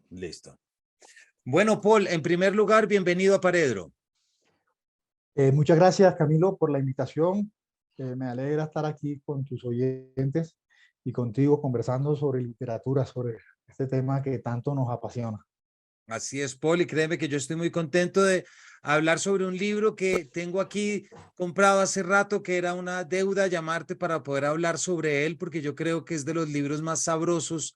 Listo. Bueno, Paul, en primer lugar, bienvenido a Paredro. Muchas gracias, Camilo, por la invitación. Me alegra estar aquí con tus oyentes y contigo conversando sobre literatura, sobre este tema que tanto nos apasiona. Así es, Paul, y créeme que yo estoy muy contento de hablar sobre un libro que tengo aquí comprado hace rato, que era una deuda llamarte para poder hablar sobre él, porque yo creo que es de los libros más sabrosos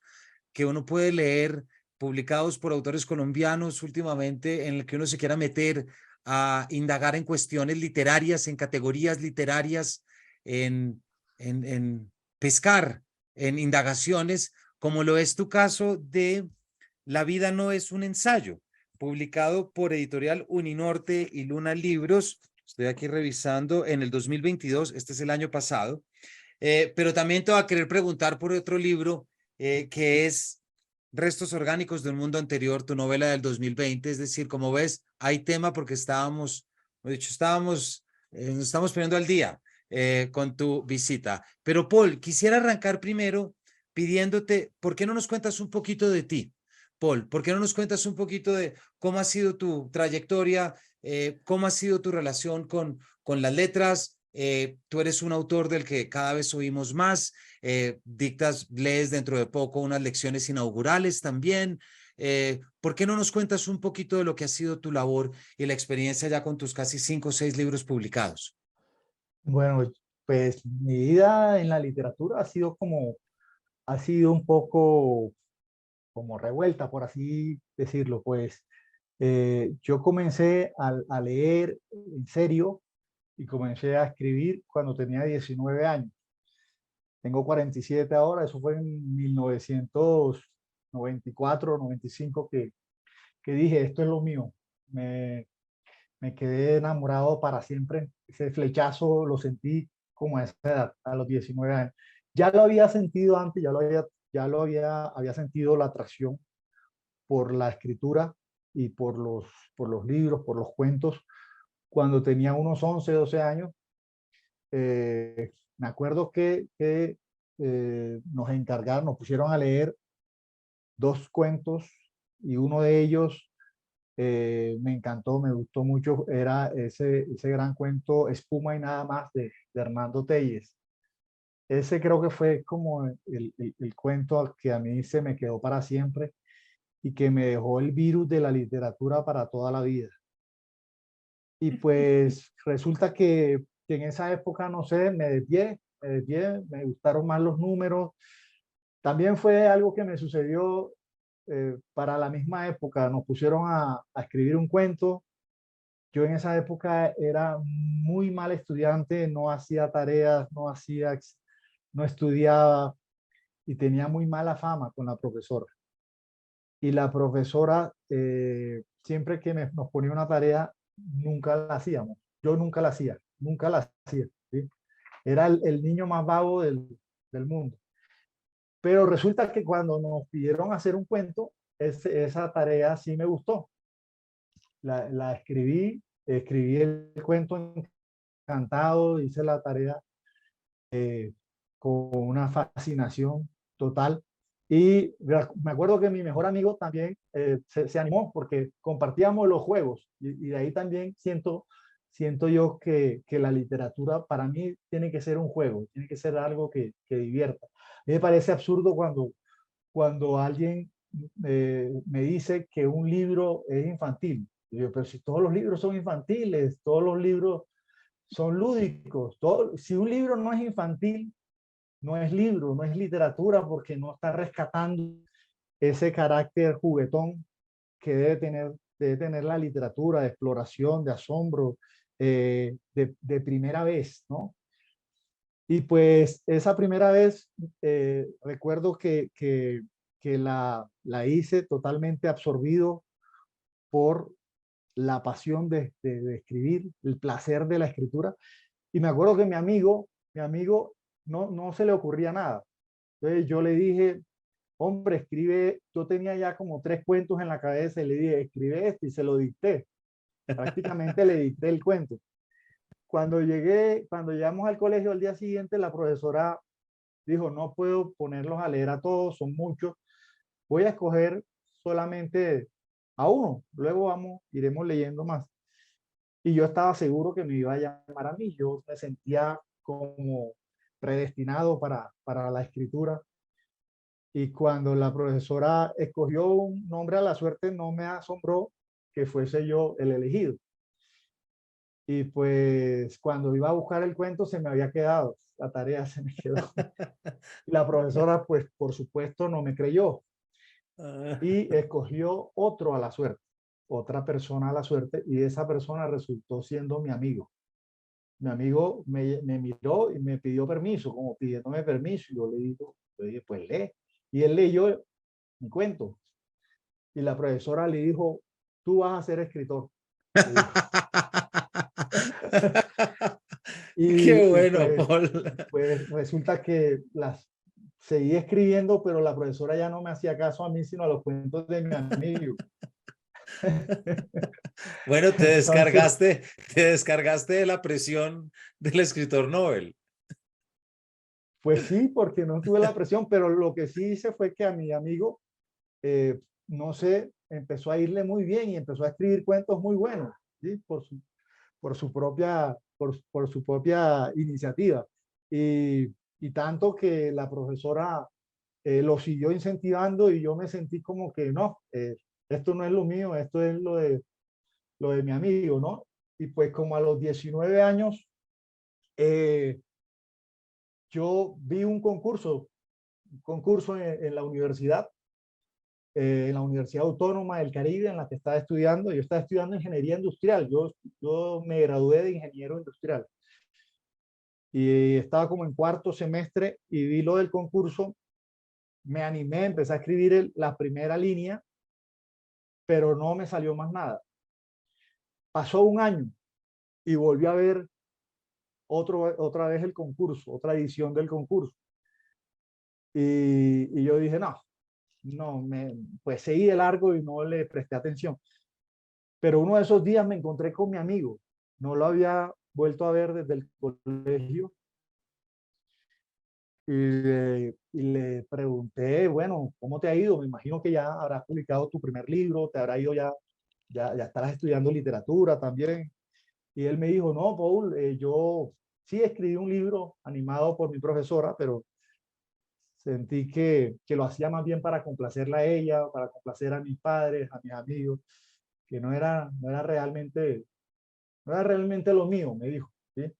que uno puede leer, publicados por autores colombianos últimamente, en el que uno se quiera meter a indagar en cuestiones literarias, en categorías literarias, en pescar, en indagaciones, como lo es tu caso de La vida no es un ensayo, publicado por Editorial Uninorte y Luna Libros. Estoy aquí revisando en el 2022, este es el año pasado, pero también te voy a querer preguntar por otro libro que es Restos orgánicos de un mundo anterior, tu novela del 2020. Es decir, como ves, hay tema porque estábamos, de hecho, nos estamos poniendo al día con tu visita. Pero Paul, quisiera arrancar primero pidiéndote, ¿por qué no nos cuentas un poquito de ti? Paul, ¿por qué no nos cuentas un poquito de cómo ha sido tu trayectoria, cómo ha sido tu relación con las letras? Tú eres un autor del que cada vez oímos más, lees dentro de poco unas lecciones inaugurales también. ¿Por qué no nos cuentas un poquito de lo que ha sido tu labor y la experiencia ya con tus casi 5 o 6 libros publicados? Bueno, pues mi vida en la literatura ha sido un poco como revuelta, por así decirlo. Pues yo comencé a leer en serio y comencé a escribir cuando tenía 19 años. Tengo 47 ahora, eso fue en 1994, 95 que dije, esto es lo mío. Me, Me quedé enamorado para siempre. Ese flechazo lo sentí como a esa edad, a los 19 años. Ya lo había sentido antes, había sentido la atracción por la escritura y por los libros, por los cuentos, cuando tenía unos 11 12 años. Me acuerdo que nos pusieron a leer dos cuentos y uno de ellos me encantó, me gustó mucho, era ese gran cuento Espuma y nada más de Hernando Telles. Ese creo que fue como el cuento que a mí se me quedó para siempre y que me dejó el virus de la literatura para toda la vida. Y pues resulta que en esa época, no sé, me gustaron más los números. También fue algo que me sucedió para la misma época. Nos pusieron a escribir un cuento. Yo en esa época era muy mal estudiante, no hacía tareas, no estudiaba y tenía muy mala fama con la profesora. Y la profesora, siempre que nos ponía una tarea, nunca la hacíamos. Yo nunca la hacía, nunca la hacía. ¿Sí? Era el niño más vago del mundo. Pero resulta que cuando nos pidieron hacer un cuento, esa tarea sí me gustó. La escribí el cuento encantado, hice la tarea con una fascinación total. Y me acuerdo que mi mejor amigo también se animó porque compartíamos los juegos y de ahí también siento yo que la literatura para mí tiene que ser un juego, tiene que ser algo que divierta. A mí me parece absurdo cuando alguien me dice que un libro es infantil. Y yo, pero si todos los libros son infantiles, todos los libros son lúdicos. Si un libro no es infantil, no es libro, no es literatura, porque no está rescatando ese carácter juguetón que debe tener la literatura, de exploración, de asombro, de primera vez, ¿no? Y pues esa primera vez recuerdo que la hice totalmente absorbido por la pasión de escribir, el placer de la escritura. Y me acuerdo que mi amigo no se le ocurría nada. Entonces yo le dije, hombre, escribe, yo tenía ya como 3 cuentos en la cabeza y le dije, escribe este y se lo dicté. Prácticamente le dicté el cuento. Cuando llegamos al colegio al día siguiente, la profesora dijo, no puedo ponerlos a leer a todos, son muchos. Voy a escoger solamente a uno, luego iremos leyendo más. Y yo estaba seguro que me iba a llamar a mí, yo me sentía como predestinado para la escritura. Y cuando la profesora escogió un nombre a la suerte, no me asombró que fuese yo el elegido. Y pues cuando iba a buscar el cuento se me había quedado, la tarea se me quedó. Y la profesora, pues por supuesto, no me creyó Ah, y escogió otro a la suerte, otra persona a la suerte, y esa persona resultó siendo mi amigo. Mi amigo me miró y me pidió permiso, como pidiéndome permiso, y yo dije, pues lee. Y él leyó mi cuento. Y la profesora le dijo, tú vas a ser escritor, le dijo. Qué Y bueno, pues, Paul. pues resulta que las seguí escribiendo, pero la profesora ya no me hacía caso a mí, sino a los cuentos de mi amigo. Bueno, Entonces, te descargaste de la presión del escritor Nobel. pues sí, porque no tuve la presión, pero lo que sí hice fue que a mi amigo, eh, no sé, empezó a irle muy bien y empezó a escribir cuentos muy buenos, ¿sí? Por su propia iniciativa. Y, y tanto que la profesora lo siguió incentivando y yo me sentí como que no, esto no es lo mío, esto es lo de mi amigo, ¿no? Y pues como a los 19 años, eh, yo vi un concurso en la universidad, en la Universidad Autónoma del Caribe, en la que estaba estudiando. Yo estaba estudiando ingeniería industrial, yo me gradué de ingeniero industrial. Y estaba como en cuarto semestre y vi lo del concurso, me animé, empecé a escribir la primera línea, pero no me salió más nada. Pasó un año y volví a ver otra vez el concurso, otra edición del concurso. Y yo dije, no, pues seguí de largo y no le presté atención. Pero uno de esos días me encontré con mi amigo, no lo había vuelto a ver desde el colegio y le pregunté, bueno, ¿cómo te ha ido? Me imagino que ya habrás publicado tu primer libro, te habrá ido ya estarás estudiando literatura también. Y él me dijo, no, Paul, yo sí escribí un libro animado por mi profesora, pero sentí que lo hacía más bien para complacerla a ella, para complacer a mis padres, a mis amigos, que no era realmente lo mío, me dijo, ¿sí?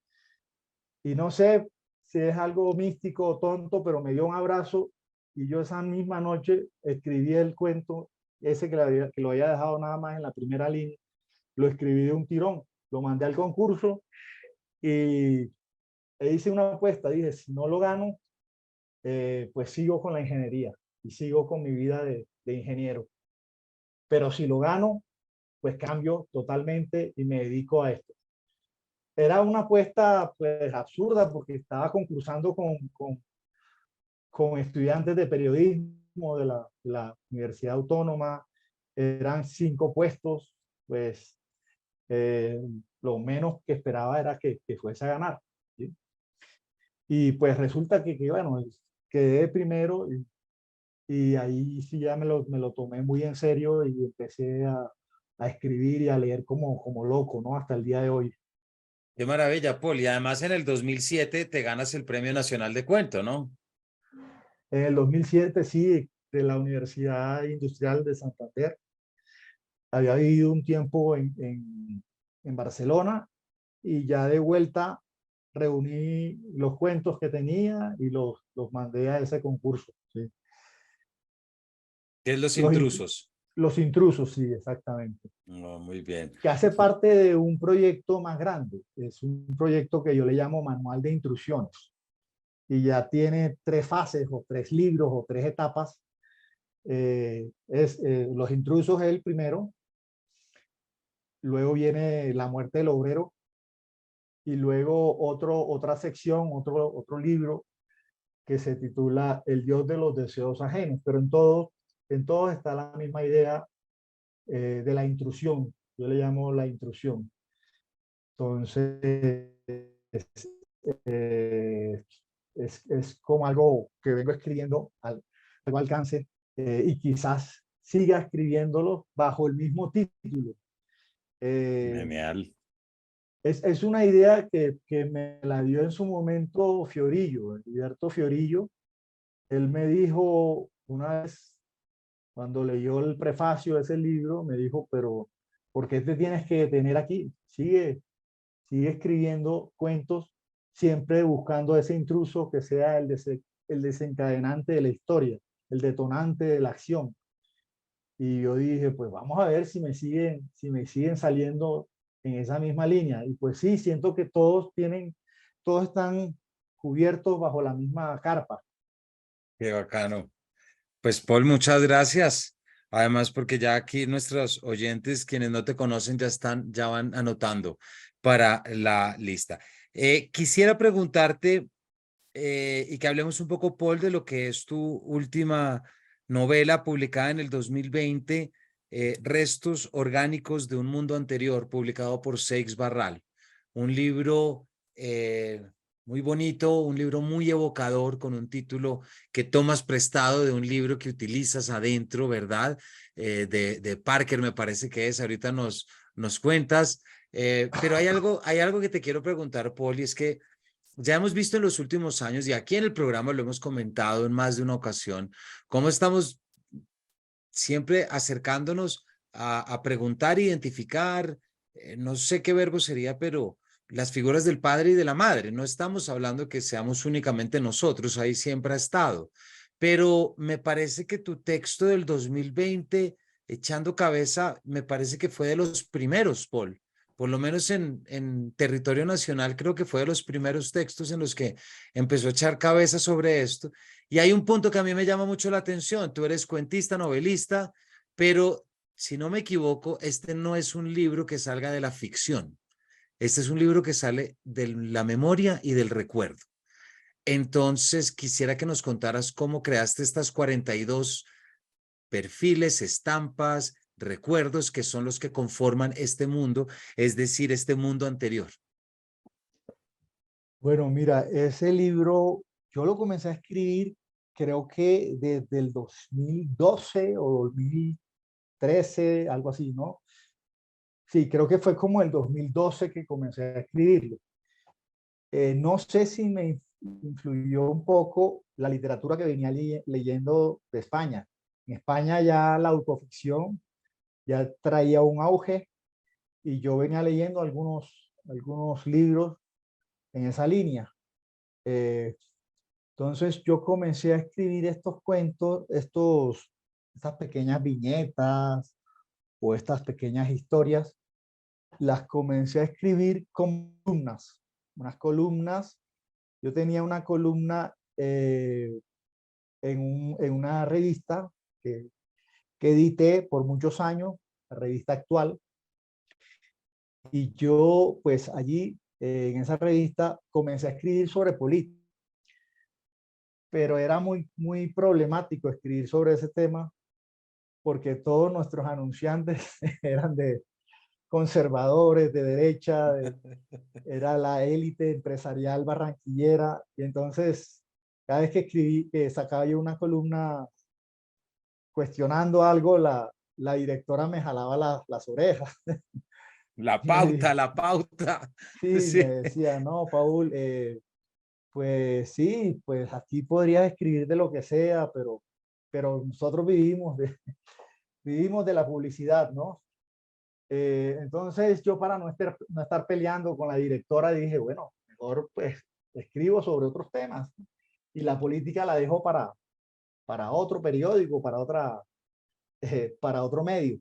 Y no sé si es algo místico o tonto, pero me dio un abrazo y yo esa misma noche escribí el cuento, ese que lo había dejado nada más en la primera línea, lo escribí de un tirón, lo mandé al concurso y hice una apuesta, dije, si no lo gano, pues sigo con la ingeniería y sigo con mi vida de ingeniero. Pero si lo gano, pues cambio totalmente y me dedico a esto. Era una apuesta pues absurda porque estaba concursando con estudiantes de periodismo de la Universidad Autónoma, eran 5 puestos, pues eh, lo menos que esperaba era que fuese a ganar, ¿sí? Y pues resulta bueno, quedé primero y ahí sí ya me lo tomé muy en serio y empecé a escribir y a leer como loco, ¿no? Hasta el día de hoy. Qué maravilla, Paul. Y además en el 2007 te ganas el Premio Nacional de Cuento, ¿no? En el 2007, sí, de la Universidad Industrial de Santander. Había vivido un tiempo en Barcelona y ya de vuelta reuní los cuentos que tenía y los mandé a ese concurso, ¿sí? ¿Qué es Los Los, Intrusos? los intrusos, sí, exactamente. No, muy bien. Que hace parte de un proyecto más grande. Es un proyecto que yo le llamo Manual de Intrusiones. Y ya tiene 3 fases o 3 libros o 3 etapas. Los intrusos es el primero, luego viene La muerte del obrero y luego otra sección, otro libro que se titula El Dios de los deseos ajenos, pero en todos está la misma idea de la intrusión. Yo le llamo la intrusión. Entonces, eh, es como algo que vengo escribiendo, algo alcance, y quizás siga escribiéndolo bajo el mismo título. Eh, Genial. es una idea que me la dio en su momento Fiorillo, Alberto Fiorillo. Él me dijo una vez, cuando leyó el prefacio de ese libro, me dijo, pero ¿por qué te tienes que detener aquí? Sigue escribiendo cuentos, siempre buscando ese intruso que sea el desencadenante de la historia, el detonante de la acción. Y yo dije, pues vamos a ver si me siguen saliendo en esa misma línea. Y pues sí, siento que todos están cubiertos bajo la misma carpa. Qué bacano. Pues Paul, muchas gracias. Además, porque ya aquí nuestros oyentes, quienes no te conocen, ya van anotando para la lista. Quisiera preguntarte y que hablemos un poco, Paul, de lo que es tu última novela publicada en el 2020, Restos Orgánicos de un Mundo Anterior, publicado por Seix Barral. Un libro muy bonito, un libro muy evocador, con un título que tomas prestado de un libro que utilizas adentro, ¿verdad? De Parker, me parece que es, ahorita nos cuentas. Pero hay algo que te quiero preguntar, Paul, y es que ya hemos visto en los últimos años, y aquí en el programa lo hemos comentado en más de una ocasión, cómo estamos siempre acercándonos a preguntar, identificar, no sé qué verbo sería, pero las figuras del padre y de la madre. No estamos hablando que seamos únicamente nosotros, ahí siempre ha estado. Pero me parece que tu texto del 2020, Echando Cabeza, me parece que fue de los primeros, Paul. Por lo menos en territorio nacional, creo que fue de los primeros textos en los que empezó a echar cabeza sobre esto. Y hay un punto que a mí me llama mucho la atención. Tú eres cuentista, novelista, pero si no me equivoco, este no es un libro que salga de la ficción. Este es un libro que sale de la memoria y del recuerdo. Entonces, quisiera que nos contaras cómo creaste estas 42 perfiles, estampas, recuerdos que son los que conforman este mundo, es decir, este mundo anterior. Bueno, mira, ese libro yo lo comencé a escribir creo que desde el 2012 o 2013, algo así, ¿no? Sí, creo que fue como el 2012 que comencé a escribirlo. No sé si me influyó un poco la literatura que venía leyendo de España. En España ya la autoficción ya traía un auge y yo venía leyendo algunos libros en esa línea. Eh, entonces yo comencé a escribir estos cuentos, estas pequeñas viñetas o estas pequeñas historias, las comencé a escribir como columnas, unas columnas. Yo tenía una columna en una revista que, que edité por muchos años, la revista Actual, y yo pues allí en esa revista comencé a escribir sobre política, pero era muy problemático escribir sobre ese tema porque todos nuestros anunciantes eran de conservadores, de derecha, era la élite empresarial barranquillera, y entonces cada vez que escribí, que sacaba yo una columna cuestionando algo, la directora me jalaba las orejas. La Y me pauta, dijo, la pauta. sí, me Sí. decía, no, Paul, pues sí, pues aquí podrías escribir de lo que sea, pero nosotros vivimos de la publicidad, ¿no? Entonces yo para no estar peleando con la directora dije, bueno, mejor pues escribo sobre otros temas y la política la dejo para otro periódico, para otro medio.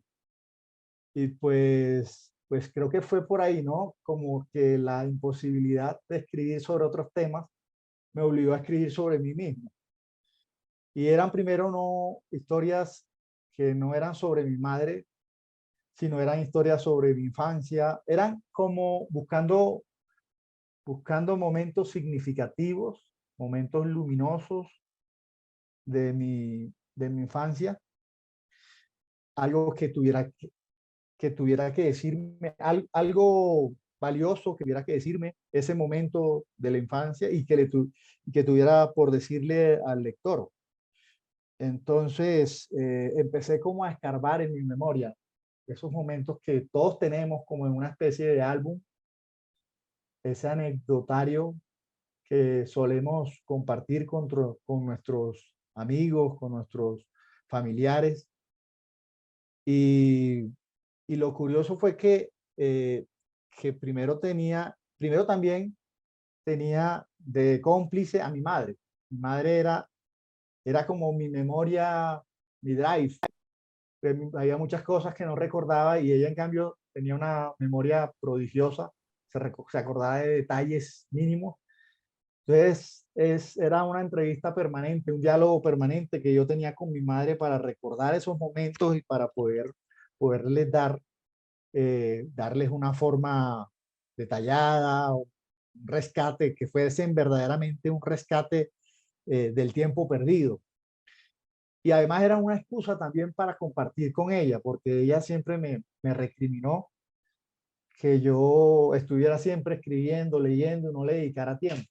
Y pues creo que fue por ahí, ¿no? Como que la imposibilidad de escribir sobre otros temas me obligó a escribir sobre mí mismo. Y eran primero no historias que no eran sobre mi madre, sino eran historias sobre mi infancia. Eran como buscando momentos significativos, momentos luminosos de mi infancia, algo que tuviera que decirme, algo valioso que tuviera que decirme ese momento de la infancia y que tuviera por decirle al lector. Entonces, empecé como a escarbar en mi memoria esos momentos que todos tenemos como en una especie de álbum, ese anecdotario que solemos compartir con nuestros amigos, con nuestros familiares. Y, y lo curioso fue que primero también tenía de cómplice a mi madre. Mi madre era como mi memoria, mi drive. Había muchas cosas que no recordaba y ella en cambio tenía una memoria prodigiosa, se acordaba de detalles mínimos. Entonces era una entrevista permanente, un diálogo permanente que yo tenía con mi madre para recordar esos momentos y para poderles darles una forma detallada, un rescate que fuesen verdaderamente un rescate del tiempo perdido. Y además era una excusa también para compartir con ella, porque ella siempre me recriminó que yo estuviera siempre escribiendo, leyendo y no le dedicara tiempo.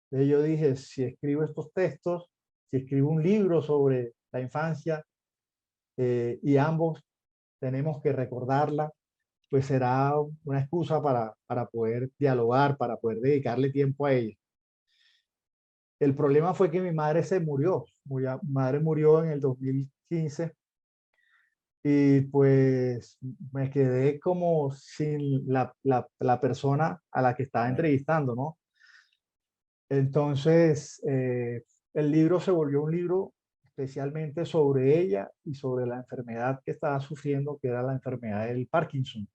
Entonces yo dije, si escribo estos textos, si escribo un libro sobre la infancia y ambos tenemos que recordarla, pues será una excusa para poder dialogar, para poder dedicarle tiempo a ella. El problema fue que mi madre mi madre murió en el 2015 y pues me quedé como sin la persona a la que estaba Claro. entrevistando, ¿no? Entonces, el libro se volvió un libro especialmente sobre ella y sobre la enfermedad que estaba sufriendo, que era la enfermedad del Parkinson.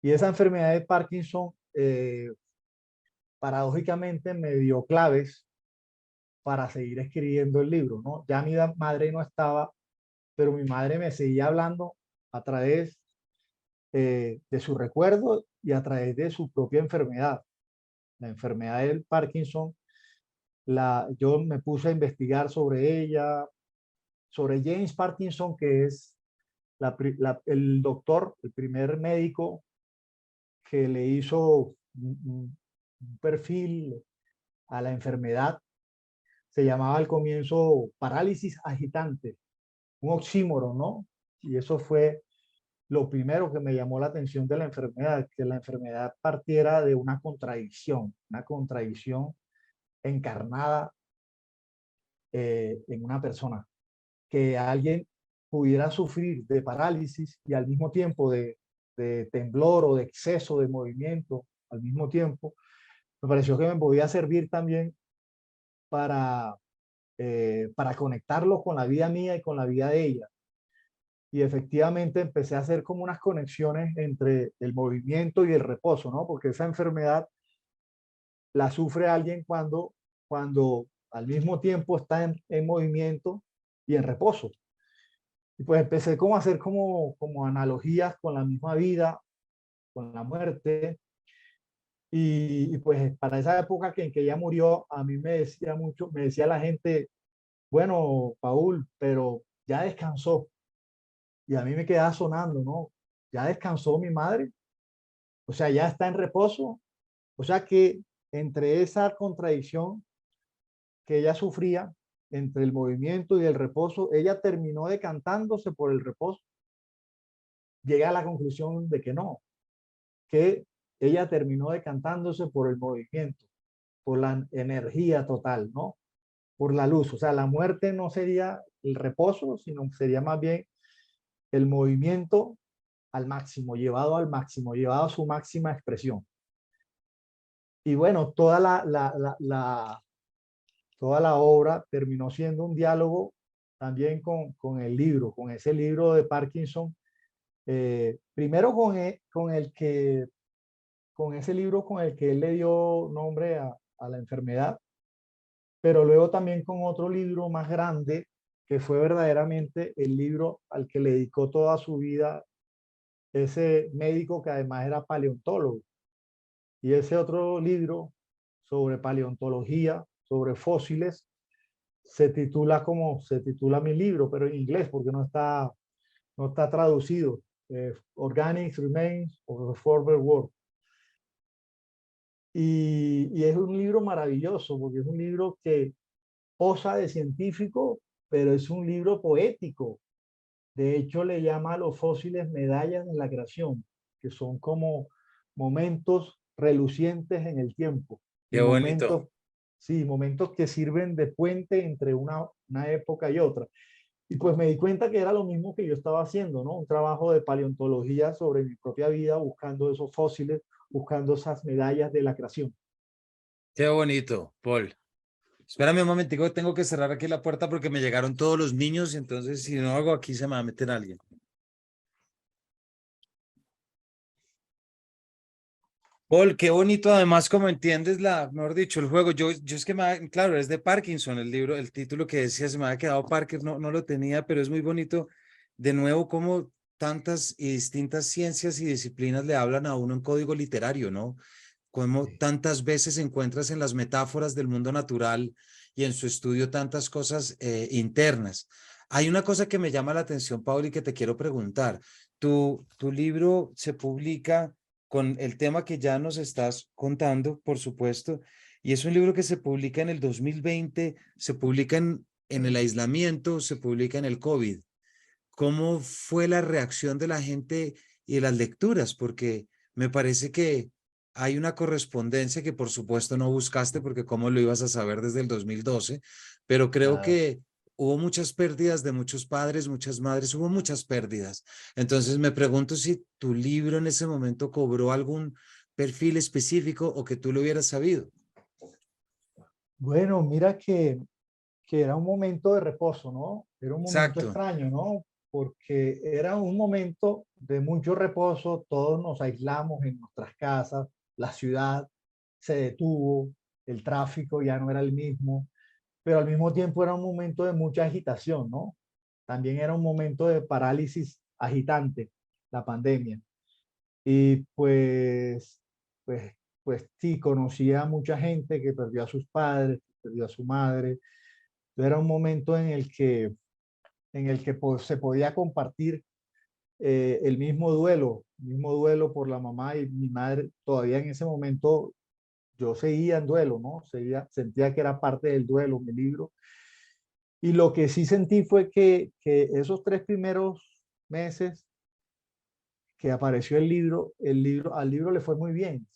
Y esa enfermedad de Parkinson, paradójicamente, me dio claves para seguir escribiendo el libro, ¿no? Ya mi madre no estaba, pero mi madre me seguía hablando a través de su recuerdo y a través de su propia enfermedad. La enfermedad del Parkinson, yo me puse a investigar sobre ella, sobre James Parkinson, que es el doctor, el primer médico que le hizo un perfil a la enfermedad. Se llamaba al comienzo parálisis agitante, un oxímoron, ¿no? Y eso fue lo primero que me llamó la atención de la enfermedad, que la enfermedad partiera de una contradicción encarnada en una persona, que alguien pudiera sufrir de parálisis y al mismo tiempo de temblor o de exceso de movimiento al mismo tiempo, me pareció que me podía servir también para, para conectarlo con la vida mía y con la vida de ella. Y efectivamente empecé a hacer como unas conexiones entre el movimiento y el reposo, ¿no? Porque esa enfermedad la sufre alguien cuando al mismo tiempo está en movimiento y en reposo. Y pues empecé como a hacer como analogías con la misma vida, con la muerte. Y pues para esa época en que ella murió, a mí me decía la gente, bueno, Paul, pero ya descansó. Y a mí me quedaba sonando, ¿no? Ya descansó mi madre, o sea, ya está en reposo. O sea que entre esa contradicción que ella sufría, entre el movimiento y el reposo, ella terminó decantándose por el reposo. Llegué a la conclusión de que no, que ella terminó decantándose por el movimiento, por la energía total, ¿no? Por la luz. O sea, la muerte no sería el reposo, sino sería más bien el movimiento al máximo, llevado a su máxima expresión. Y bueno, toda la obra terminó siendo un diálogo también con el libro, con ese libro de Parkinson. Primero con ese libro con el que él le dio nombre a la enfermedad, pero luego también con otro libro más grande, que fue verdaderamente el libro al que le dedicó toda su vida ese médico que además era paleontólogo. Y ese otro libro sobre paleontología, sobre fósiles, se titula mi libro, pero en inglés porque no está traducido. Organic Remains of the Former World. Y es un libro maravilloso porque es un libro posa de científico, pero es un libro poético. De hecho, le llama a los fósiles medallas de la creación, que son como momentos relucientes en el tiempo y Qué bonito. momentos, sí, momentos que sirven de puente entre una época y otra. Y pues me di cuenta que era lo mismo que yo estaba haciendo, ¿no? Un trabajo de paleontología sobre mi propia vida, buscando esos fósiles, buscando esas medallas de la creación. Qué bonito, Paul. Espérame un momentico, tengo que cerrar aquí la puerta porque me llegaron todos los niños y entonces si no hago aquí se me va a meter alguien. Paul, qué bonito además como entiendes mejor dicho, el juego. Yo es que claro, es de Parkinson el libro, el título que decía se me había quedado Parker, no lo tenía, pero es muy bonito. De nuevo, como tantas y distintas ciencias y disciplinas le hablan a uno en código literario, ¿no? Como tantas veces encuentras en las metáforas del mundo natural y en su estudio tantas cosas internas. Hay una cosa que me llama la atención, Paul, y que te quiero preguntar. Tu libro se publica con el tema que ya nos estás contando, por supuesto, y es un libro que se publica en el 2020, se publica en el aislamiento, se publica en el COVID. ¿Cómo fue la reacción de la gente y de las lecturas? Porque me parece que hay una correspondencia que por supuesto no buscaste porque cómo lo ibas a saber desde el 2012, pero creo Claro. que hubo muchas pérdidas de muchos padres, muchas madres, hubo muchas pérdidas. Entonces me pregunto si tu libro en ese momento cobró algún perfil específico o que tú lo hubieras sabido. Bueno, mira que era un momento de reposo, ¿no? Era un momento Exacto. extraño, ¿no? Porque era un momento de mucho reposo, todos nos aislamos en nuestras casas, la ciudad se detuvo, el tráfico ya no era el mismo, pero al mismo tiempo era un momento de mucha agitación, ¿no? También era un momento de parálisis agitante, la pandemia. Y pues, pues sí, conocí a mucha gente que perdió a sus padres, que perdió a su madre. Era un momento en el que pues, se podía compartir el mismo duelo por la mamá y mi madre. Todavía en ese momento yo seguía en duelo, ¿no? Sentía que era parte del duelo, mi libro. Y lo que sí sentí fue que esos 3 primeros meses que apareció al libro le fue muy bien.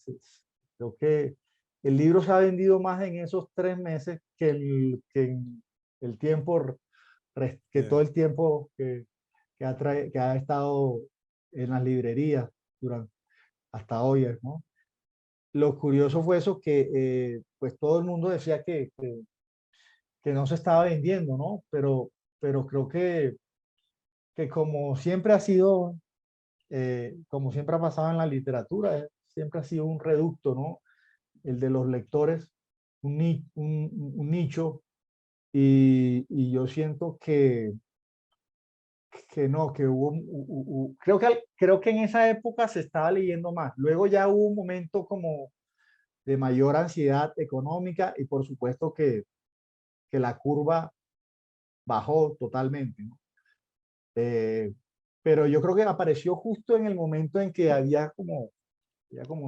Creo que el libro se ha vendido más en esos 3 meses que en el tiempo, que todo el tiempo que ha estado en las librerías durante, hasta hoy, ¿no? Lo curioso fue eso que pues todo el mundo decía que no se estaba vendiendo, ¿no? Pero creo que como siempre ha sido como siempre ha pasado en la literatura, siempre ha sido un reducto, ¿no? El de los lectores, un nicho, y yo siento que no, que creo que en esa época se estaba leyendo más. Luego ya hubo un momento como de mayor ansiedad económica y por supuesto que la curva bajó totalmente, ¿no? Eh, pero yo creo que apareció justo en el momento en que había como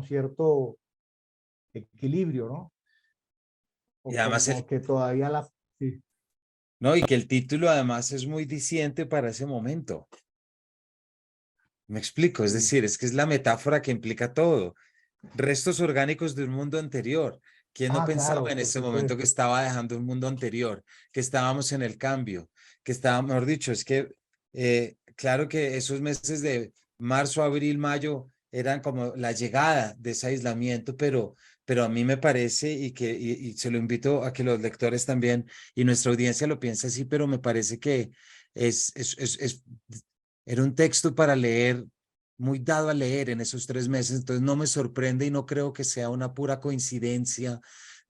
cierto equilibrio, ¿no? Y O además como que todavía la... Sí, no, y que el título además es muy diciente para ese momento. Me explico, es sí. decir, es que es la metáfora que implica todo. Restos orgánicos de un mundo anterior. ¿Quién no Ah, pensaba claro, en por ese momento que supuesto. estaba dejando un mundo anterior, que estábamos en el cambio, que estaba, mejor dicho, es que claro que esos meses de marzo, abril, mayo eran como la llegada de ese aislamiento, pero a mí me parece y se lo invito a que los lectores también y nuestra audiencia lo piense así, pero me parece que es era un texto para leer, muy dado a leer en esos 3 meses, entonces no me sorprende y no creo que sea una pura coincidencia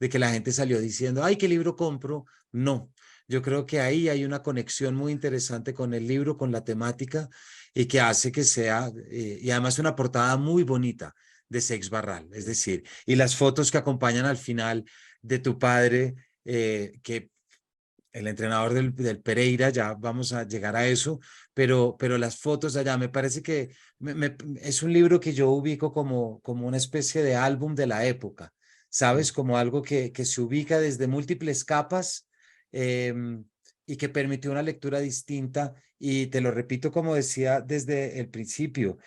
de que la gente salió diciendo, ay, ¿qué libro compro? No, yo creo que ahí hay una conexión muy interesante con el libro, con la temática y que hace que sea, y además una portada muy bonita de Sex Barral, es decir, y las fotos que acompañan al final de tu padre, que el entrenador del Pereira, ya vamos a llegar a eso, pero las fotos allá, me parece que es un libro que yo ubico como una especie de álbum de la época, ¿sabes? Sí, Como algo que se ubica desde múltiples capas em, y que permitió una lectura distinta. Y te lo repito, como decía desde el principio,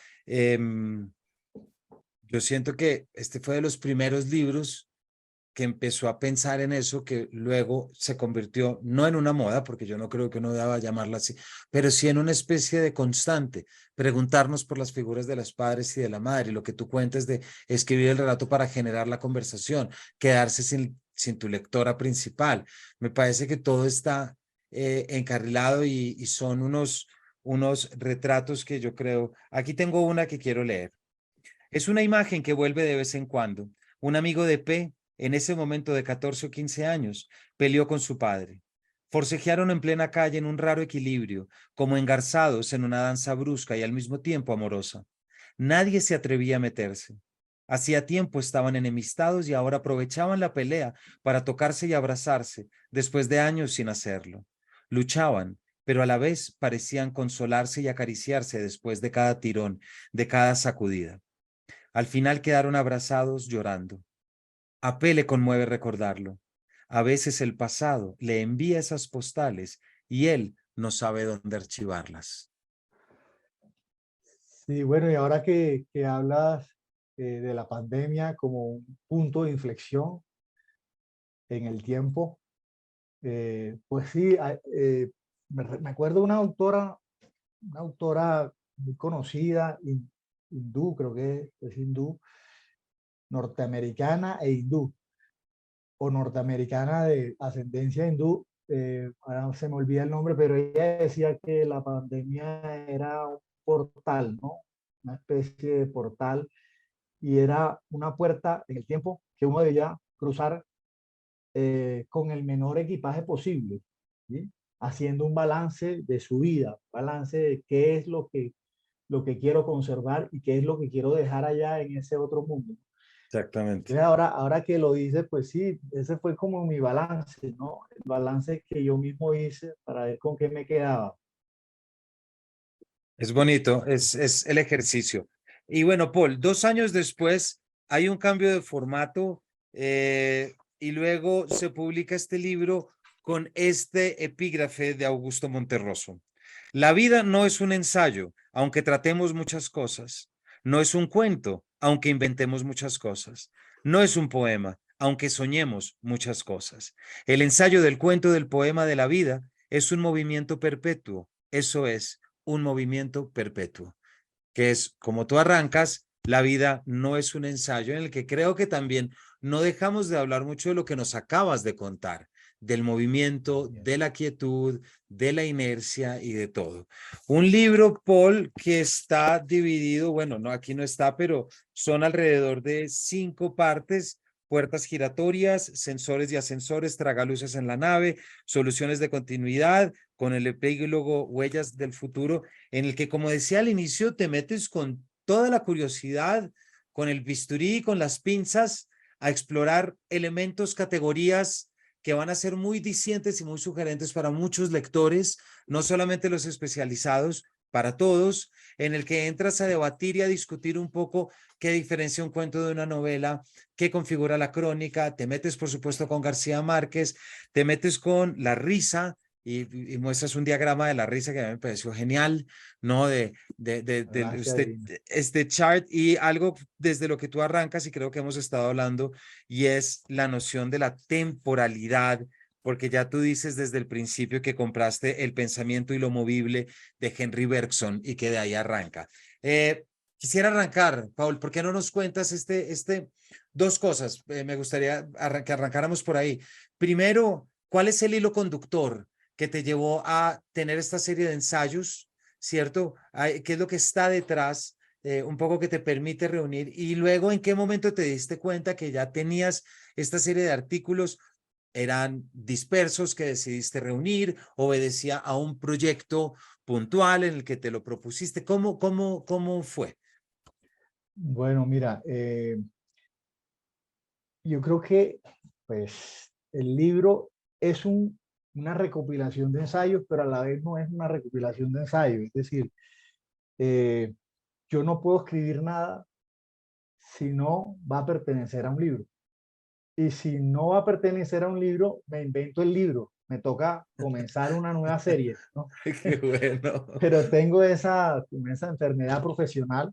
yo siento que este fue de los primeros libros que empezó a pensar en eso, que luego se convirtió no en una moda, porque yo no creo que uno deba llamarla así, pero sí en una especie de constante, preguntarnos por las figuras de los padres y de la madre, y lo que tú cuentes de escribir el relato para generar la conversación, quedarse sin tu lectora principal. Me parece que todo está encarrilado y son unos retratos que yo creo, aquí tengo una que quiero leer. Es una imagen que vuelve de vez en cuando. Un amigo de P, en ese momento de 14 o 15 años, peleó con su padre. Forcejearon en plena calle en un raro equilibrio, como engarzados en una danza brusca y al mismo tiempo amorosa. Nadie se atrevía a meterse. Hacía tiempo estaban enemistados y ahora aprovechaban la pelea para tocarse y abrazarse, después de años sin hacerlo. Luchaban, pero a la vez parecían consolarse y acariciarse después de cada tirón, de cada sacudida. Al final quedaron abrazados llorando. A P le conmueve recordarlo. A veces el pasado le envía esas postales y él no sabe dónde archivarlas. Sí, bueno, y ahora que hablas de la pandemia como un punto de inflexión en el tiempo, pues sí, me acuerdo de una autora muy conocida, hindú, creo que es hindú, norteamericana e hindú, o norteamericana de ascendencia hindú, ahora se me olvida el nombre, pero ella decía que la pandemia era un portal, ¿no? Una especie de portal, y era una puerta en el tiempo que uno debía cruzar con el menor equipaje posible, ¿sí? Haciendo un balance de su vida, balance de qué es lo que quiero conservar y qué es lo que quiero dejar allá en ese otro mundo. Exactamente. Entonces ahora que lo dice, pues sí, ese fue como mi balance, ¿no? El balance que yo mismo hice para ver con qué me quedaba. Es bonito, es el ejercicio. Y bueno, Paul, 2 años después hay un cambio de formato y luego se publica este libro con este epígrafe de Augusto Monterroso. La vida no es un ensayo, aunque tratemos muchas cosas. No es un cuento, aunque inventemos muchas cosas. No es un poema, aunque soñemos muchas cosas. El ensayo del cuento del poema de la vida es un movimiento perpetuo. Eso es un movimiento perpetuo, que es como tú arrancas, la vida no es un ensayo en el que creo que también no dejamos de hablar mucho de lo que nos acabas de contar, del movimiento, de la quietud, de la inercia y de todo. Un libro, Paul, que está dividido, bueno, no, aquí no está, pero son alrededor de 5 partes. Puertas giratorias, sensores y ascensores, tragaluces en la nave, soluciones de continuidad, con el epílogo Huellas del Futuro, en el que, como decía al inicio, te metes con toda la curiosidad, con el bisturí, con las pinzas, a explorar elementos, categorías que van a ser muy dicientes y muy sugerentes para muchos lectores, no solamente los especializados, para todos, en el que entras a debatir y a discutir un poco qué diferencia un cuento de una novela, qué configura la crónica, te metes por supuesto con García Márquez, te metes con la risa, y muestras un diagrama de la risa que a mí me pareció genial, ¿no? Gracias, Divina. Este chart y algo desde lo que tú arrancas y creo que hemos estado hablando y es la noción de la temporalidad, porque ya tú dices desde el principio que compraste El pensamiento y lo movible de Henry Bergson y que de ahí arranca. Quisiera arrancar, Paul, ¿por qué no nos cuentas dos cosas? Me gustaría que arrancáramos por ahí. Primero, ¿cuál es el hilo conductor que te llevó a tener esta serie de ensayos, ¿cierto? ¿Qué es lo que está detrás? Un poco que te permite reunir y luego en qué momento te diste cuenta que ya tenías esta serie de artículos, eran dispersos que decidiste reunir, obedecía a un proyecto puntual en el que te lo propusiste. ¿Cómo fue? Bueno, mira, yo creo que pues el libro es una recopilación de ensayos, pero a la vez no es una recopilación de ensayos. Es decir, eh, yo no puedo escribir nada si no va a pertenecer a un libro. Y si no va a pertenecer a un libro, me invento el libro. me toca comenzar una nueva serie, ¿no? Qué bueno. Pero tengo como esa enfermedad profesional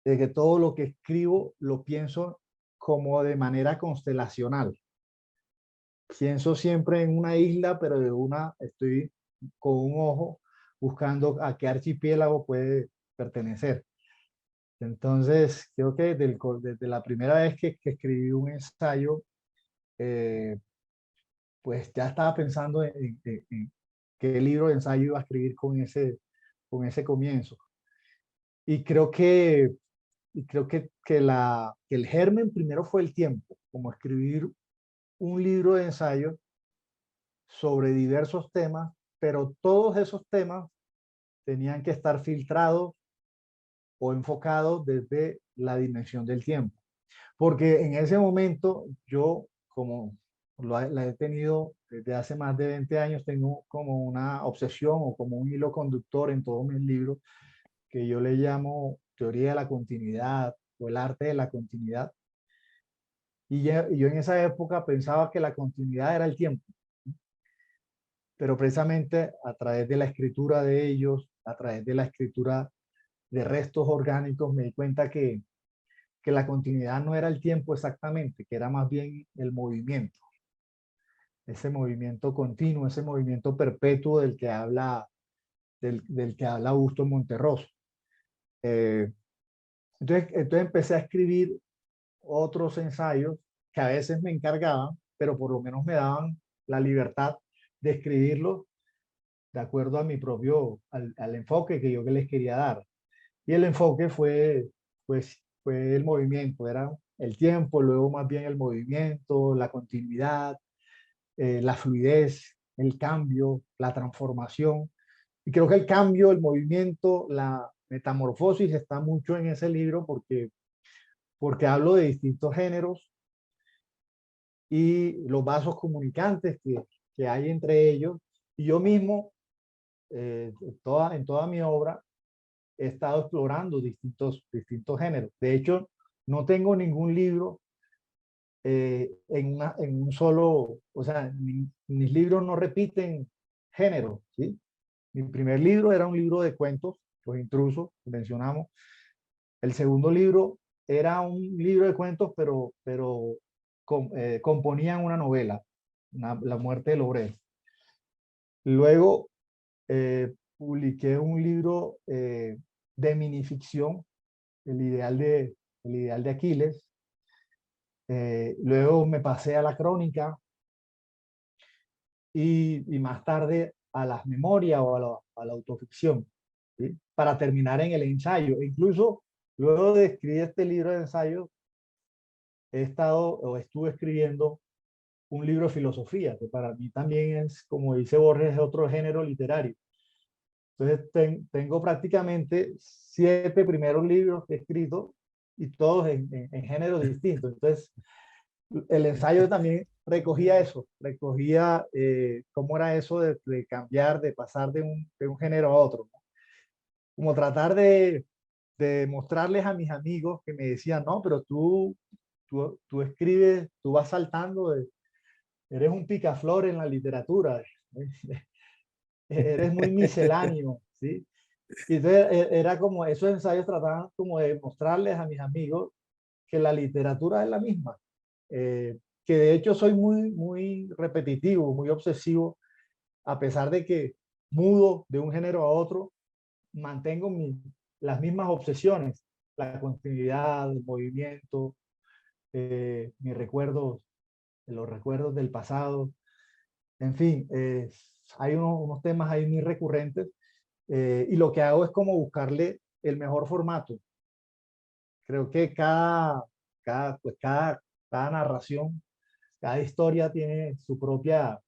de que todo lo que escribo lo pienso como de manera constelacional. Pienso siempre en una isla, pero estoy con un ojo buscando a qué archipiélago puede pertenecer. Entonces, creo que desde la primera vez que escribí un ensayo, eh, pues ya estaba pensando en qué libro de ensayo iba a escribir con ese comienzo. Y creo que, que el germen primero fue el tiempo, como escribir un libro de ensayo sobre diversos temas, pero todos esos temas tenían que estar filtrados o enfocados desde la dimensión del tiempo. Porque en ese momento yo, como la he tenido desde hace más de 20 años, tengo como una obsesión o como un hilo conductor en todos mis libros que yo le llamo teoría de la continuidad o el arte de la continuidad. Y yo en esa época pensaba que la continuidad era el tiempo, pero precisamente a través de la escritura de ellos, a través de la escritura de restos orgánicos, me di cuenta que la continuidad no era el tiempo exactamente, que era más bien el movimiento, ese movimiento continuo, ese movimiento perpetuo del que habla Augusto Monterroso. Eh, entonces empecé a escribir otros ensayos que a veces me encargaban, pero por lo menos me daban la libertad de escribirlos de acuerdo a mi al enfoque que yo les quería dar. Y el enfoque fue el movimiento, era el tiempo, luego más bien el movimiento, la continuidad, la fluidez, el cambio, la transformación. Y creo que el cambio, el movimiento, la metamorfosis está mucho en ese libro porque hablo de distintos géneros y los vasos comunicantes que hay entre ellos. Y yo mismo, en toda mi obra, he estado explorando distintos géneros. De hecho, no tengo ningún libro en un solo, o sea, mis libros no repiten género, ¿sí? Mi primer libro era un libro de cuentos, Los Intrusos, que mencionamos. El segundo libro era un libro de cuentos, pero componían una novela, La muerte del obrero. Luego publiqué un libro de minificción, el ideal de Aquiles. Luego me pasé a la crónica y más tarde a las memorias o a la autoficción, ¿sí? Para terminar en el ensayo. E incluso luego de escribir este libro de ensayo, estuve escribiendo un libro de filosofía, que para mí también es, como dice Borges, otro género literario. Entonces tengo prácticamente 7 primeros libros escritos y todos en géneros distintos. Entonces el ensayo también recogía eso, recogía cómo era eso de cambiar, de pasar de un género a otro, ¿no? Como tratar de mostrarles a mis amigos que me decían, no, pero tú escribes, tú vas saltando, eres un picaflor en la literatura, eres muy misceláneo, ¿sí? Y entonces era como, esos ensayos trataban como de mostrarles a mis amigos que la literatura es la misma, que de hecho soy muy repetitivo, muy obsesivo, a pesar de que mudo de un género a otro, mantengo las mismas obsesiones, la continuidad, el movimiento, mis recuerdos, los recuerdos del pasado, en fin, hay unos temas ahí muy recurrentes y lo que hago es como buscarle el mejor formato. Creo que cada narración, cada historia tiene su propia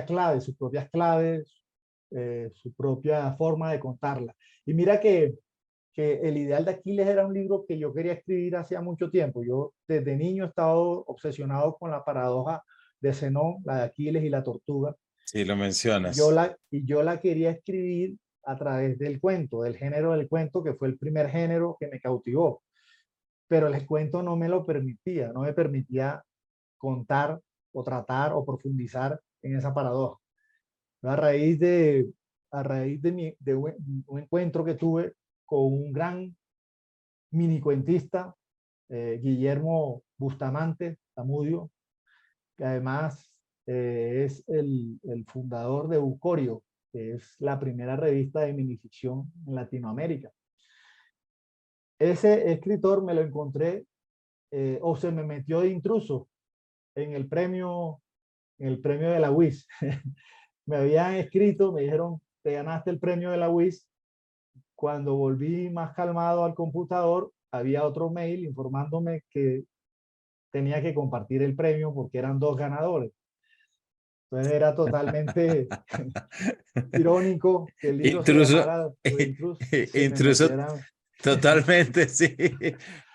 clave, sus propias claves, su propia forma de contarla. Y mira que El ideal de Aquiles era un libro que yo quería escribir hacía mucho tiempo. Yo desde niño he estado obsesionado con la paradoja de Zenón, la de Aquiles y la tortuga. Sí, lo mencionas. Y yo la quería escribir a través del cuento, del género del cuento, que fue el primer género que me cautivó. Pero el cuento no me lo permitía, no me permitía contar o tratar o profundizar en esa paradoja. A raíz de un encuentro que tuve con un gran minicuentista, Guillermo Bustamante Zamudio, que además es el fundador de Bucorio, que es la primera revista de minificción en Latinoamérica. Ese escritor me lo encontré o se me metió de intruso en el premio de la UIS. Me habían escrito, me dijeron, te ganaste el premio de la UIS. Cuando volví más calmado al computador, había otro mail informándome que tenía que compartir el premio porque eran dos ganadores. Entonces era totalmente irónico que el libro se Intruso, llamara Los Intrusos y se me intruso metieran. totalmente, sí.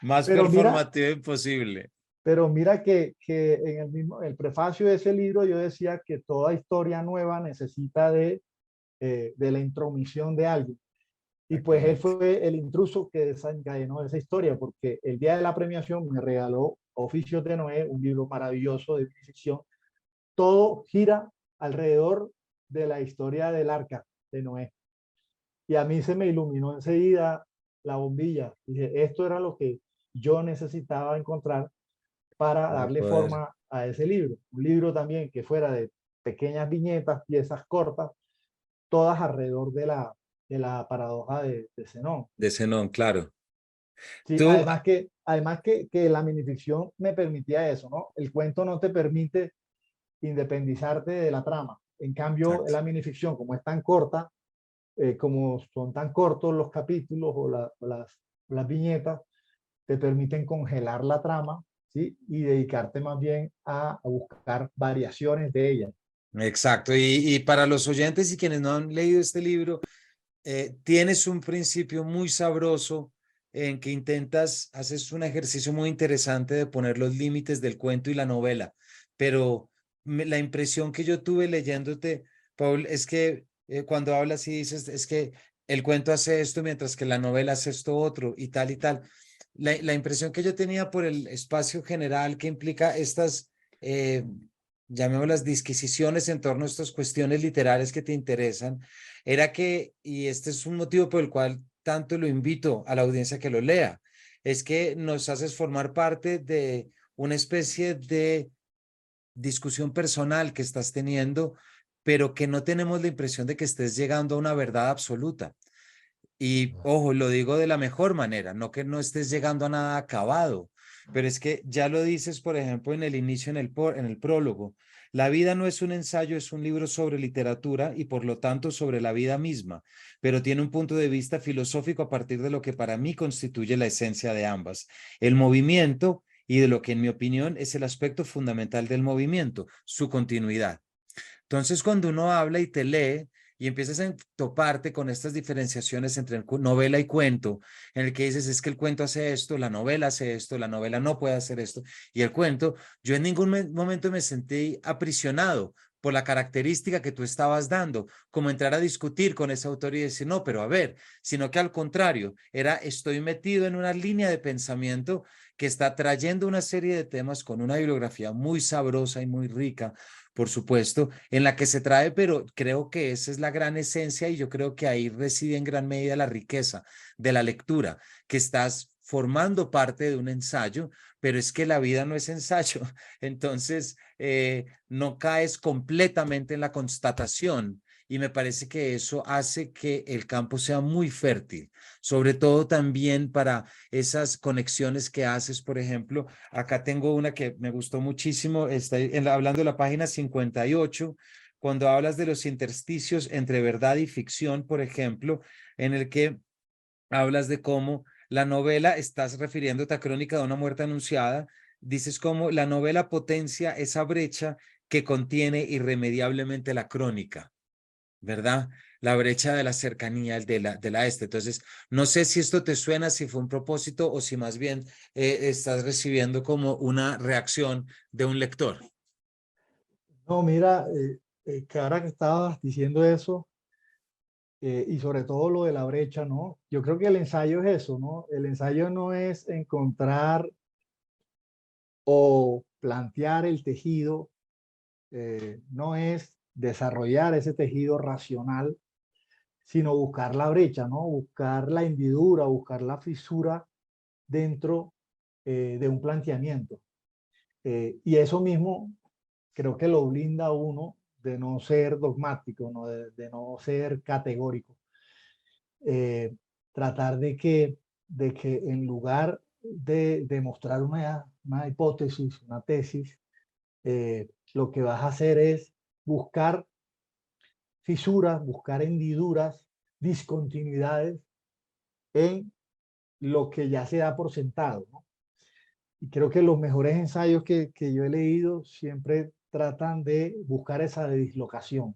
Más Pero mira, performativo imposible. pero mira que en el prefacio de ese libro yo decía que toda historia nueva necesita de la intromisión de alguien. Y pues él Exactamente. fue el intruso que desencadenó esa historia, porque el día de la premiación me regaló Oficios de Noé, un libro maravilloso de ficción. Todo gira alrededor de la historia del arca de Noé. Y a mí se me iluminó enseguida la bombilla. Dije, esto era lo que yo necesitaba encontrar para Para darle poder. forma a ese libro. Un libro también que fuera de pequeñas viñetas, piezas cortas, todas alrededor de la paradoja de Zenón. De Zenón, claro. Sí, Tú, que la minificción me permitía eso, ¿no? El cuento no te permite independizarte de la trama. En cambio, exacto. la minificción, como es tan corta, como son tan cortos los capítulos o las viñetas, te permiten congelar la trama, ¿sí? Y dedicarte más bien a buscar variaciones de ella. Exacto. Y para los oyentes y quienes no han leído este libro, tienes un principio muy sabroso en que haces un ejercicio muy interesante de poner los límites del cuento y la novela, pero la impresión que yo tuve leyéndote, Paul, es que cuando hablas y dices, es que el cuento hace esto mientras que la novela hace esto otro y tal y tal. La impresión que yo tenía por el espacio general que implica estas, llamémoslas disquisiciones en torno a estas cuestiones literarias que te interesan, era que, y este es un motivo por el cual tanto lo invito a la audiencia que lo lea, es que nos haces formar parte de una especie de discusión personal que estás teniendo, pero que no tenemos la impresión de que estés llegando a una verdad absoluta. Y ojo, lo digo de la mejor manera, no que no estés llegando a nada acabado, pero es que ya lo dices, por ejemplo, en el inicio, en el prólogo. La vida no es un ensayo, es un libro sobre literatura y por lo tanto sobre la vida misma, pero tiene un punto de vista filosófico a partir de lo que para mí constituye la esencia de ambas, el movimiento y de lo que en mi opinión es el aspecto fundamental del movimiento, su continuidad. Entonces, cuando uno habla y te lee y empiezas a toparte con estas diferenciaciones entre novela y cuento, en el que dices, es que el cuento hace esto, la novela hace esto, la novela no puede hacer esto, y el cuento, yo en ningún momento me sentí aprisionado por la característica que tú estabas dando, como entrar a discutir con ese autor y decir, no, pero a ver, sino que al contrario, estoy metido en una línea de pensamiento que está trayendo una serie de temas con una bibliografía muy sabrosa y muy rica, por supuesto, en la que se trae, pero creo que esa es la gran esencia y yo creo que ahí reside en gran medida la riqueza de la lectura, que estás formando parte de un ensayo, pero es que la vida no es ensayo, entonces no caes completamente en la constatación y me parece que eso hace que el campo sea muy fértil, sobre todo también para esas conexiones que haces, por ejemplo. Acá tengo una que me gustó muchísimo, está hablando de la página 58, cuando hablas de los intersticios entre verdad y ficción, por ejemplo, en el que hablas de cómo la novela, estás refiriéndote a Crónica de una muerte anunciada, dices cómo la novela potencia esa brecha que contiene irremediablemente la crónica, ¿verdad? La brecha de la cercanía de la este. Entonces, no sé si esto te suena, si fue un propósito o si más bien estás recibiendo como una reacción de un lector. No, mira, que ahora que estabas diciendo eso, y sobre todo lo de la brecha, ¿no? Yo creo que el ensayo es eso, ¿no? El ensayo no es encontrar o plantear el tejido no es desarrollar ese tejido racional, sino buscar la brecha, ¿no? Buscar la hendidura, buscar la fisura dentro de un planteamiento. Y eso mismo creo que lo blinda a uno de no ser dogmático, ¿no? De no ser categórico. Tratar de que en lugar de demostrar una hipótesis, una tesis, lo que vas a hacer es buscar fisuras, buscar hendiduras, discontinuidades en lo que ya se da por sentado, ¿no? Y creo que los mejores ensayos que yo he leído siempre tratan de buscar esa dislocación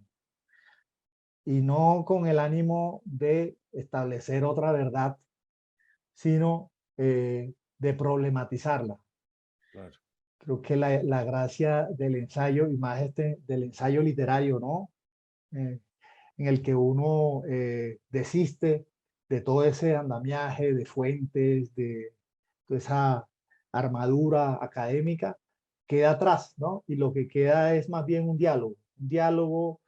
y no con el ánimo de establecer otra verdad, sino de problematizarla. Claro. Creo que la gracia del ensayo, y más del ensayo literario, ¿no? En el que uno desiste de todo ese andamiaje de fuentes, de toda esa armadura académica, queda atrás, ¿no? Y lo que queda es más bien un diálogo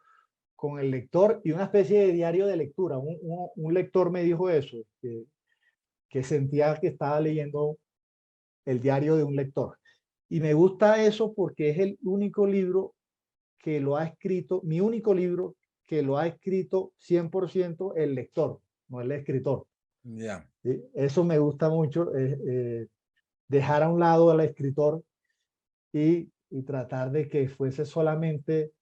con el lector y una especie de diario de lectura. Un lector me dijo eso, que sentía que estaba leyendo el diario de un lector. Y me gusta eso porque es el único libro que lo ha escrito, mi único libro que lo ha escrito 100% el lector, no el escritor. Ya. ¿Sí? Eso me gusta mucho, dejar a un lado al escritor y tratar de que fuese solamente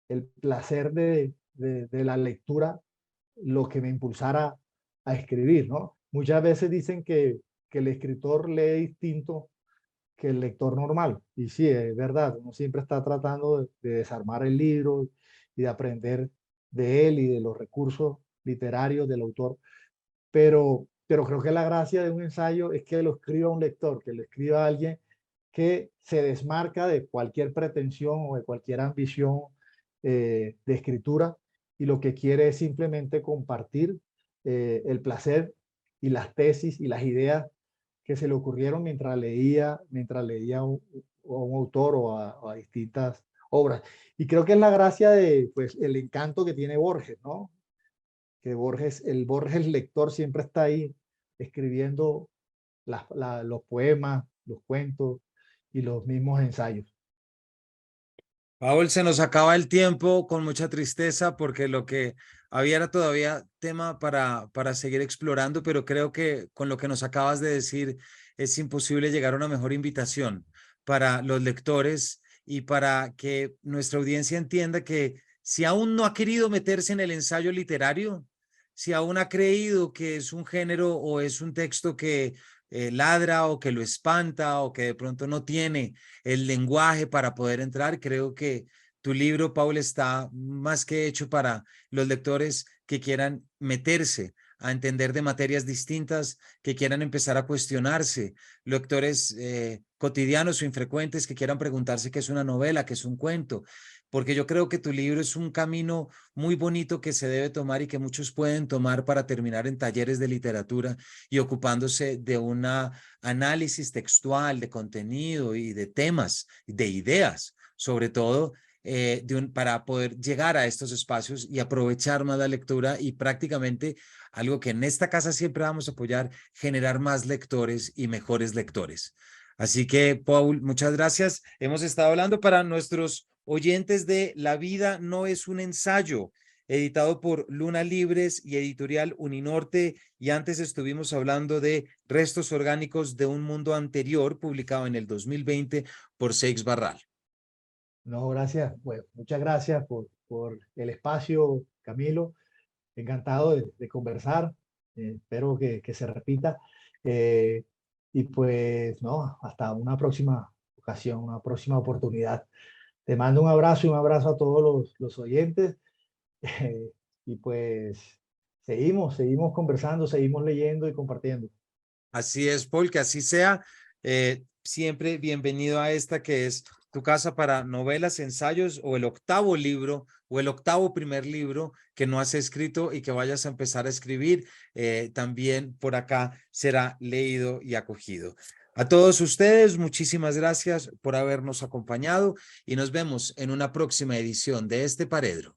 el placer de la lectura lo que me impulsara a escribir, ¿no? Muchas veces dicen que el escritor lee distinto que el lector normal. Y sí, es verdad, uno siempre está tratando de desarmar el libro y de aprender de él y de los recursos literarios del autor, pero creo que la gracia de un ensayo es que lo escriba un lector, que lo escriba alguien que se desmarca de cualquier pretensión o de cualquier ambición de escritura y lo que quiere es simplemente compartir el placer y las tesis y las ideas que se le ocurrieron mientras leía a un autor o a distintas obras. Y creo que es la gracia de, pues, el encanto que tiene Borges, ¿no? Que Borges, el Borges lector siempre está ahí escribiendo los poemas, los cuentos y los mismos ensayos. Paul, se nos acaba el tiempo con mucha tristeza porque lo que había era todavía tema para seguir explorando, pero creo que con lo que nos acabas de decir es imposible llegar a una mejor invitación para los lectores y para que nuestra audiencia entienda que si aún no ha querido meterse en el ensayo literario, si aún ha creído que es un género o es un texto que ladra o que lo espanta o que de pronto no tiene el lenguaje para poder entrar. Creo que tu libro, Paul, está más que hecho para los lectores que quieran meterse a entender de materias distintas, que quieran empezar a cuestionarse, lectores cotidianos o infrecuentes que quieran preguntarse qué es una novela, qué es un cuento, porque yo creo que tu libro es un camino muy bonito que se debe tomar y que muchos pueden tomar para terminar en talleres de literatura y ocupándose de un análisis textual, de contenido y de temas, de ideas, sobre todo para poder llegar a estos espacios y aprovechar más la lectura y prácticamente algo que en esta casa siempre vamos a apoyar, generar más lectores y mejores lectores. Así que, Paul, muchas gracias. Hemos estado hablando para nuestros oyentes de La vida no es un ensayo, editado por Luna Libres y editorial Uninorte, y antes estuvimos hablando de Restos orgánicos de un mundo anterior, publicado en el 2020 por Seix Barral. No, gracias. Bueno, muchas gracias por el espacio, Camilo. Encantado de conversar. Espero que se repita. Eh, y pues, no, hasta una próxima ocasión, una próxima oportunidad. Te mando un abrazo y un abrazo a todos los oyentes. Y pues seguimos conversando, seguimos leyendo y compartiendo. Así es, Paul, que así sea. Siempre bienvenido a esta que es tu casa para novelas, ensayos o el octavo libro o el octavo primer libro que no has escrito y que vayas a empezar a escribir. También por acá será leído y acogido. A todos ustedes, muchísimas gracias por habernos acompañado y nos vemos en una próxima edición de este Paredro.